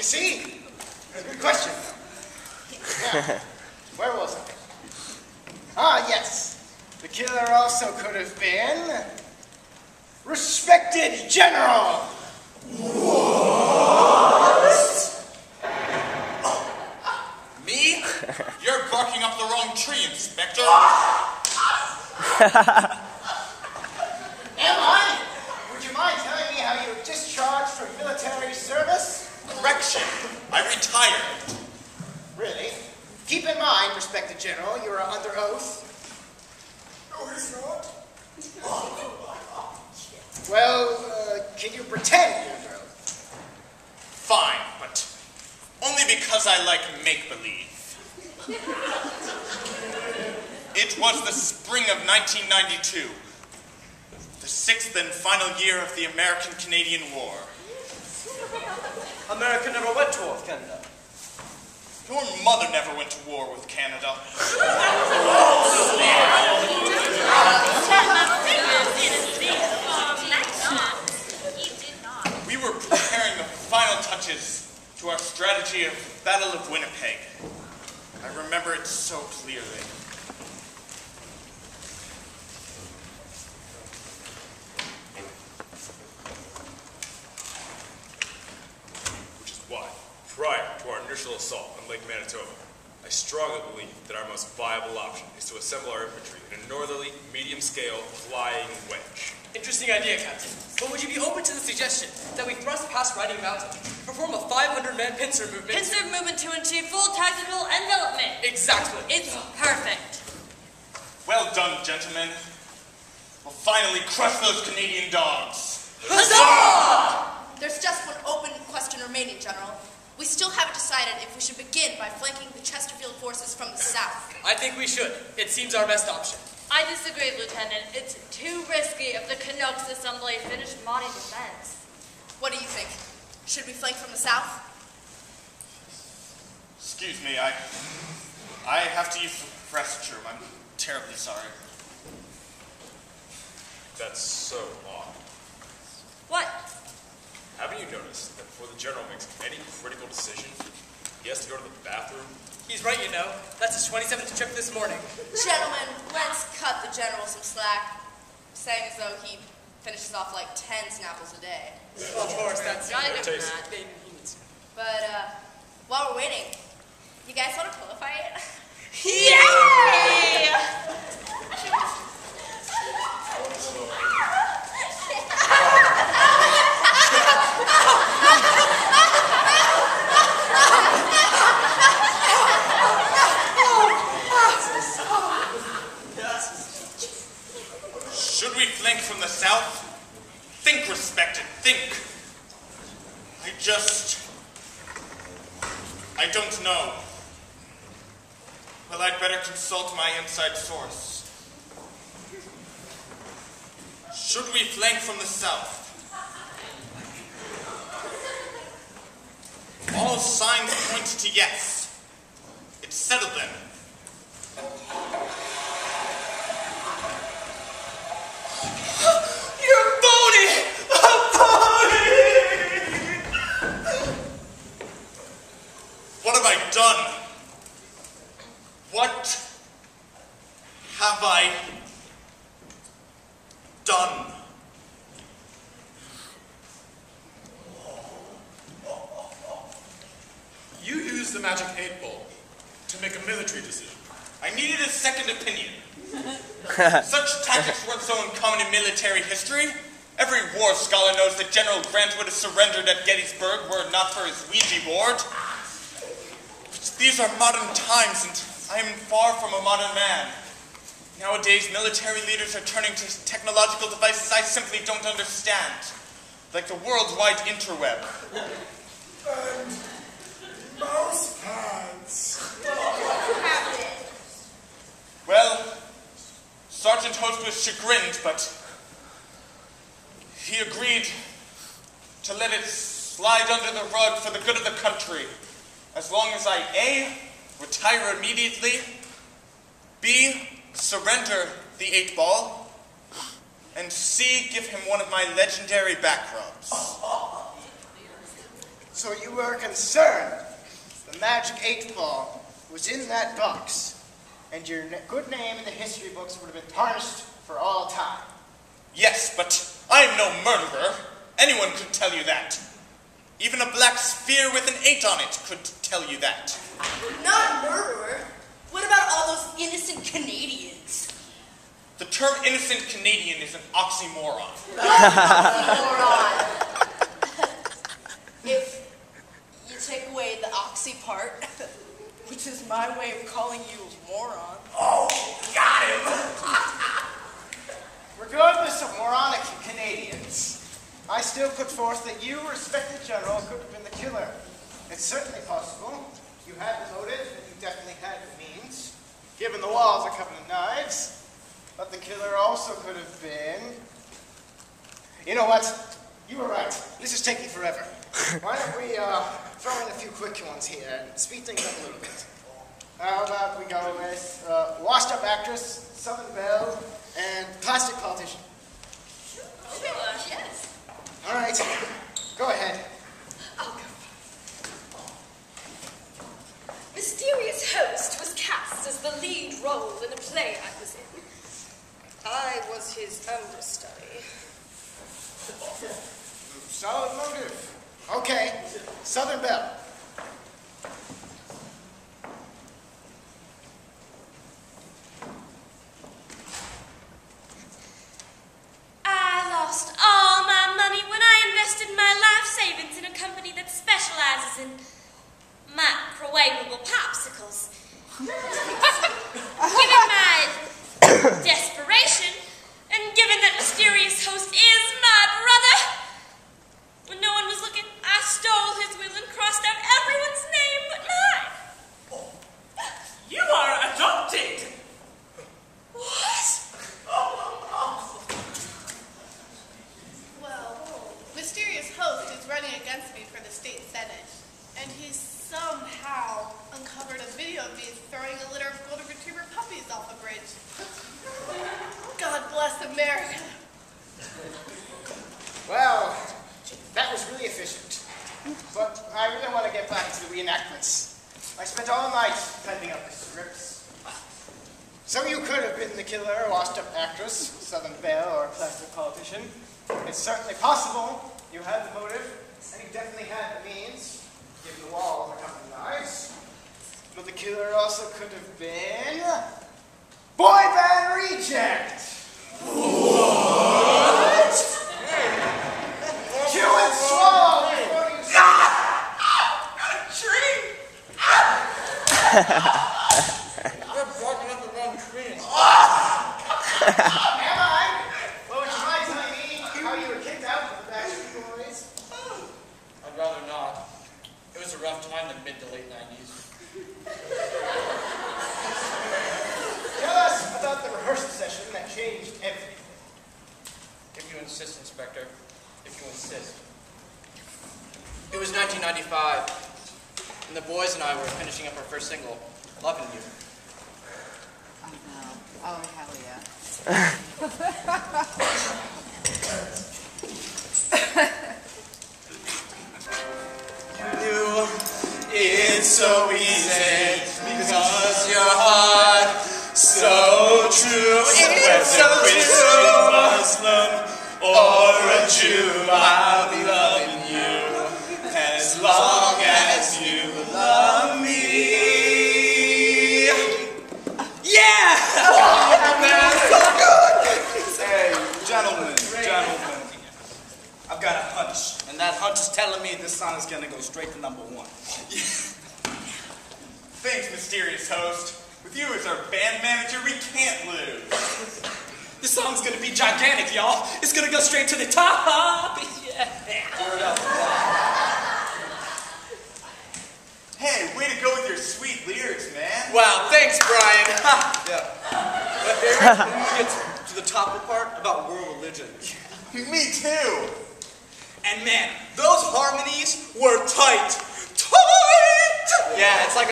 You see? That's a good question. Now, where was I? Ah, yes. The killer also could have been... Respected General! Me? You're barking up the wrong tree, Inspector. Am I? Would you mind telling me how you were discharged from military service? Correction. I retired. Really? Keep in mind, respected General, you are under oath. No, he's not. Well, can you pretend you're under oath? Fine, but only because I like make-believe. It was the spring of 1992, the 6th and final year of the American-Canadian War. America never went to war with Canada. Your mother never went to war with Canada. We were preparing the final touches to our strategy of Battle of Winnipeg. I remember it so clearly. Which is why, prior to our initial assault on Lake Manitoba, I strongly believe that our most viable option is to assemble our infantry in a northerly, medium-scale, flying wedge. Interesting idea, Captain. But would you be open to the suggestion that we thrust past Riding Mountain, perform a 500-man pincer movement? Pincer movement to achieve full tactical envelopment. Exactly. It's perfect. Well done, gentlemen. We'll finally crush those Canadian dogs. Huzzah! There's just one open question remaining, General. We still haven't decided if we should begin by flanking the Chesterfield forces from the south. I think we should. It seems our best option. I disagree, Lieutenant. It's too risky if the Canucks Assembly finish Maudie defense. What do you think? Should we flank from the south? Excuse me, I have to use the restroom. I'm terribly sorry. That's so odd. What? Haven't you noticed that before the general makes any critical decision, he has to go to the bathroom? He's right, you know. That's his 27th trip this morning. Gentlemen, let's cut the General some slack, saying as though he finishes off like 10 Snapples a day. Of course, that's Gotta give him taste. that. But, while we're waiting, you guys want to pillow fight? Yay! Should we flank from the south? Think, respected, think. I don't know. Well, I'd better consult my inside source. Should we flank from the south? All signs point to yes. It's settled then. You're a phony! A phony! What have I done? What have I done? You used the magic 8-ball to make a military decision. I needed a second opinion. Such tactics weren't so uncommon in military history. Every war scholar knows that General Grant would have surrendered at Gettysburg were it not for his Ouija board. But these are modern times, and I am far from a modern man. Nowadays, military leaders are turning to technological devices I simply don't understand, like the worldwide interweb. And mouse pads. Well, Sergeant Host was chagrined, but he agreed to let it slide under the rug for the good of the country, as long as I A, retire immediately, B, surrender the 8-ball, and C, give him one of my legendary back rubs. So you were concerned the magic 8-ball was in that box, and your good name in the history books would have been tarnished for all time. Yes, but I am no murderer. Anyone could tell you that. Even a black sphere with an 8 on it could tell you that. Not murderer. What about all those innocent Canadians? The term innocent Canadian is an oxymoron. Moron. If you take away the oxy part, which is my way of calling you a moron. Oh, got him! Regardless of moronic Canadians, I still put forth that you, respected general, could have been the killer. It's certainly possible. You had the motive, and you definitely had the means. Given the walls are covered in knives. But the killer also could have been... You know what? You were right. This is taking forever. Why don't we throw in a few quick ones here and speed things up a little bit? How about we go with washed-up actress, Southern Belle, and plastic politician? Yes. All right, go ahead. I'll go. Mysterious Host was cast as the lead role in a play I was in. I was his understudy. Solid motive. Okay, Southern Belle. I lost all my money when I invested my life savings in a company that specializes in microwavable popsicles. Given my desperation, and given that Mysterious Host is my brother, when no one was looking, I stole his will and crossed out everyone's name but mine. You are adopted! What? Well, Mysterious Host is running against me for the state senate, and he's somehow uncovered a video of me throwing a litter of golden retriever puppies off a bridge. God bless America. Well, that was really efficient. But I really want to get back to the reenactments. I spent all night typing up the scripts. So you could have been the killer, washed-up actress, Southern Belle, or plastic politician. It's certainly possible you had the motive, and you definitely had the means, given the walls are covered in knives. But the killer also could have been... Boy Band Reject! What? Chew and swallow before you We're barking up the wrong tree. Am I? Well, would you mind telling me how you were kicked out of the Backstreet Boys? I'd rather not. It was a rough time in the mid to late 90s. Tell us about the rehearsal session that changed everything. If you insist, Inspector. If you insist. It was 1995, and the boys and I were finishing up our first single, Lovin' You. Oh, no. Oh, hell yeah. It's so easy because your heart so true. It's so true. Muslim or a Jew, I'll be loving you as long as you love me. Yeah! Oh, man, so good! Hey, gentlemen. I've got a hunch, and that hunch is telling me this song is gonna go straight to #1. Thanks, Mysterious Host. With you as our band manager, we can't lose. This song's gonna be gigantic, y'all. It's gonna go straight to the top. Yeah. Hey, way to go with your sweet lyrics, man. Wow, thanks, Brian. Yeah. But Eric, when we get to the top part about world religion. Me too. And man, those harmonies were tight. Tight! Yeah, it's like